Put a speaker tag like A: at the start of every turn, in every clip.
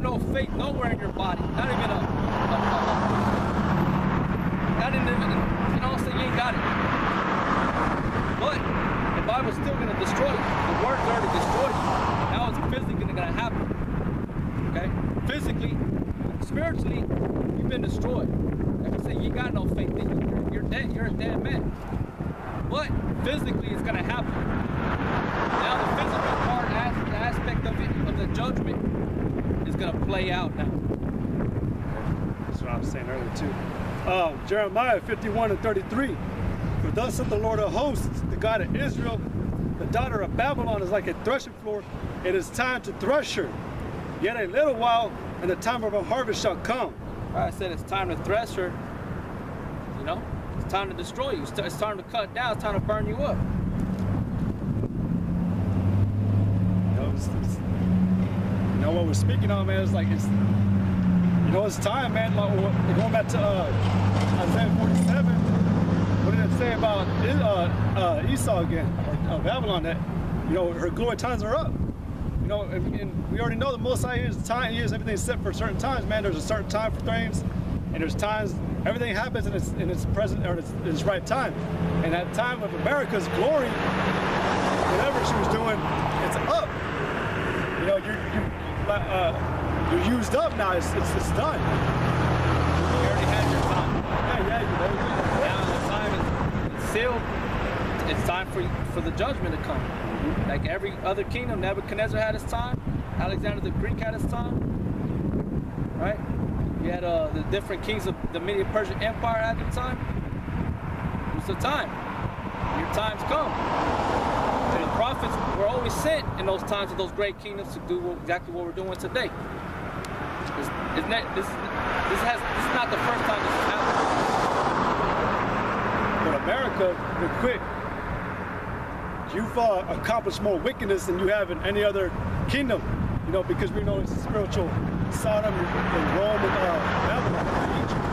A: no faith nowhere in your body. Not even not even, you know what I'm saying? You ain't got it. But the Bible's still gonna destroy you. The word's already destroyed you. Now it's physically gonna happen. Okay? Physically, spiritually, you've been destroyed. Like I said, you got no faith in you. You're dead. You're a dead man. But physically, it's gonna happen. Now the physical part, the aspect of it, of the judgment, is gonna play out now.
B: That's what I was saying earlier too. Jeremiah 51:33. For thus saith the Lord of hosts, the God of Israel, the daughter of Babylon is like a threshing floor. It is time to thresh her. Yet a little while, and the time of her harvest shall come.
A: I said it's time to thresh her. You know, it's time to destroy you. It's time to cut down. It's time to burn you up.
B: You know what we're speaking on, man? It's like it's time, man. Like, going back to Isaiah 47. What did it say about Esau again, or Babylon? That her glory times are up. And we already know the Most High is time. He is everything set for certain times, man. There's a certain time for things, and there's times everything happens in its present or in its right time. And that time of America's glory, whatever she was doing, it's up. You're used up now. It's done.
A: You already had your time.
B: Yeah.
A: Now the time is sealed. It's time for the judgment to come. Like every other kingdom, Nebuchadnezzar had his time. Alexander the Greek had his time. Right? You had the different kings of the Medo-Persian Empire at the time. It's the time. Your time's come. And the prophets were always sent in those times of those great kingdoms to do exactly what we're doing today. This is not the first time this has happened.
B: But America, real quick, you've accomplished more wickedness than you have in any other kingdom. Because we know it's a spiritual Sodom and Rome and Babylon and Egypt.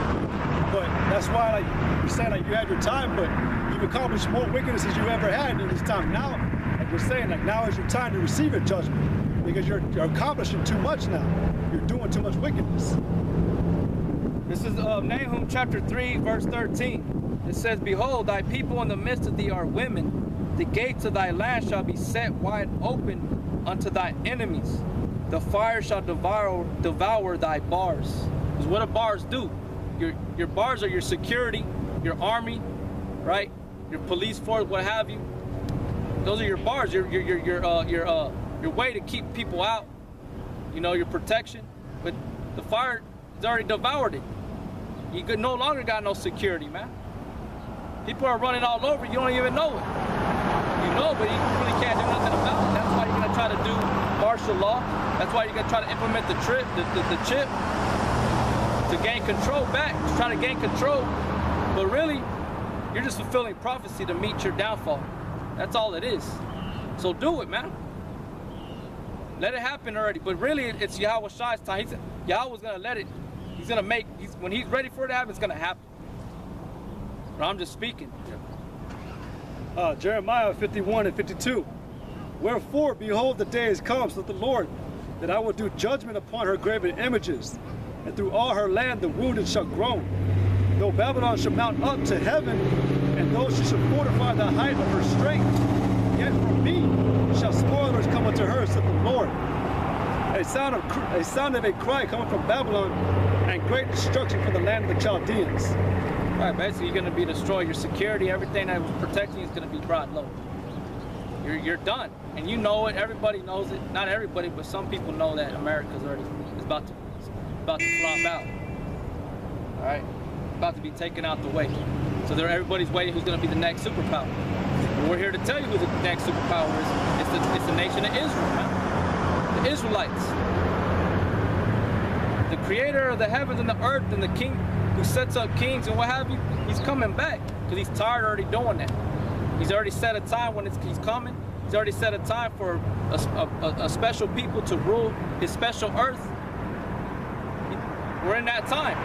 B: But that's why, you're saying, you had your time, but you've accomplished more wickedness as you ever had in this time. Now, like we're saying, now is your time to receive a judgment, because you're accomplishing too much now. You're doing too much wickedness.
A: This is Nahum chapter 3, verse 13. It says, Behold, thy people in the midst of thee are women. The gates of thy land shall be set wide open unto thy enemies. The fire shall devour thy bars. Because what do bars do? Your bars are your security, your army, right? Your police force, what have you. Those are your bars. Your way to keep people out. Your protection. But the fire has already devoured it. You could no longer got no security, man. People are running all over. You don't even know it. You know, but you really can't do nothing about it. That's why you're gonna try to do martial law. That's why you're gonna try to implement the chip to gain control back, to try to gain control. But really, you're just fulfilling prophecy to meet your downfall. That's all it is. So do it, man. Let it happen already. But really, it's Yahweh Shai's time. Yahweh's gonna let it. He's gonna make. When he's ready for it to happen, it's gonna happen. But I'm just speaking.
B: Jeremiah 51:52. Wherefore, behold, the day is come, saith the Lord, that I will do judgment upon her graven images, and through all her land the wounded shall groan. Though Babylon shall mount up to heaven, and though she shall fortify the height of her strength, yet from me shall spoilers come unto her, saith the Lord. A sound of a cry coming from Babylon, and great destruction from the land of the Chaldeans.
A: Right, basically you're going to be destroyed. Your security, everything that was protecting you is going to be brought low. You're done, and you know it. Everybody knows it. Not everybody, but some people know that America's already is about to flop out. All right, about to be taken out the way. So everybody's waiting. Who's going to be the next superpower? But we're here to tell you who the next superpower is. It's the nation of Israel, man. The Israelites, the Creator of the heavens and the earth, and the King who sets up kings and what have you. He's coming back because he's tired of already doing that. He's already set a time when he's coming. He's already set a time for a special people to rule his special earth. We're in that time.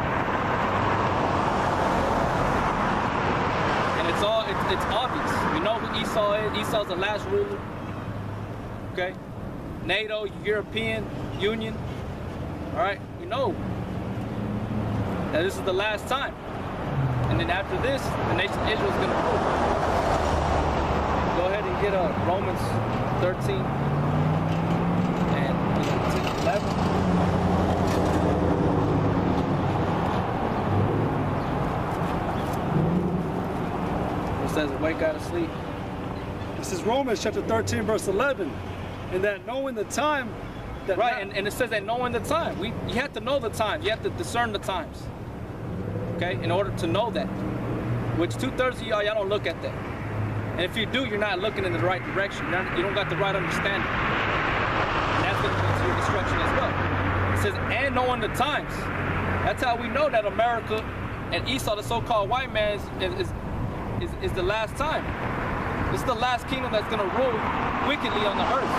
A: And it's obvious. We know who Esau is. Esau's the last ruler. Okay? NATO, European Union. All right, we know that this is the last time. And then after this, the nation of Israel is going to rule. Go ahead and get Romans 13 and 11. It says, wake out of sleep.
B: This is Romans chapter 13, verse 11. And that knowing the time. That
A: right, and it says that knowing the time. You have to know the times. You have to discern the times. Okay, in order to know that. Which 2/3 of y'all don't look at that. And if you do, you're not looking in the right direction. You don't got the right understanding. And that's going to lead to your destruction as well. It says, and knowing the times. That's how we know that America and Esau, the so-called white man, is the last time. This is the last kingdom that's going to rule wickedly on the earth.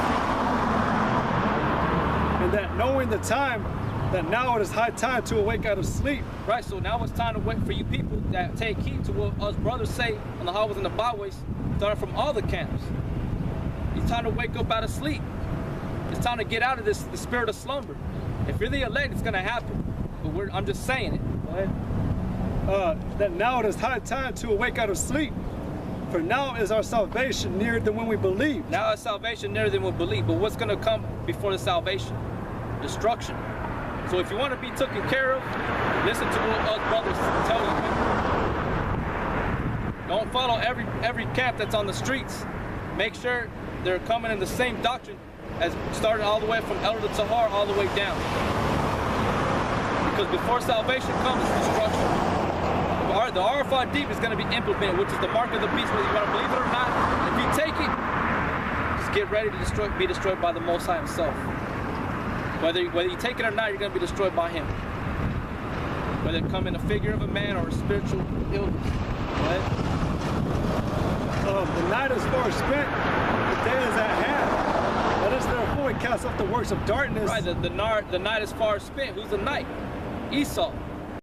B: And that knowing the time, that now it is high time to awake out of sleep.
A: Right, so now it's time to wait for you people that take heed to what us brothers say on the highways and the byways, starting from all the camps. It's time to wake up out of sleep. It's time to get out of the spirit of slumber. If you're the elect, it's going to happen. But I'm just saying it. Go ahead.
B: That now it is high time to awake out of sleep. For now is our salvation nearer than when we believed.
A: Now is salvation nearer than we believe. But what's going to come before the salvation? Destruction. So if you want to be taken care of, listen to what us brothers tell you. Don't follow every camp that's on the streets. Make sure they're coming in the same doctrine as started all the way from Elder to Tahar all the way down. Because before salvation comes, it's destruction. The RFID is going to be implemented, which is the mark of the beast, whether you want to believe it or not. If you take it, just get ready to be destroyed by the Most High himself. Whether you take it or not, you're going to be destroyed by him. Whether it come in a figure of a man or a spiritual illness. Right?
B: The night is far spent, the day is at hand. Let us therefore cast off the works of darkness.
A: Right, the night is far spent. Who's the night? Esau.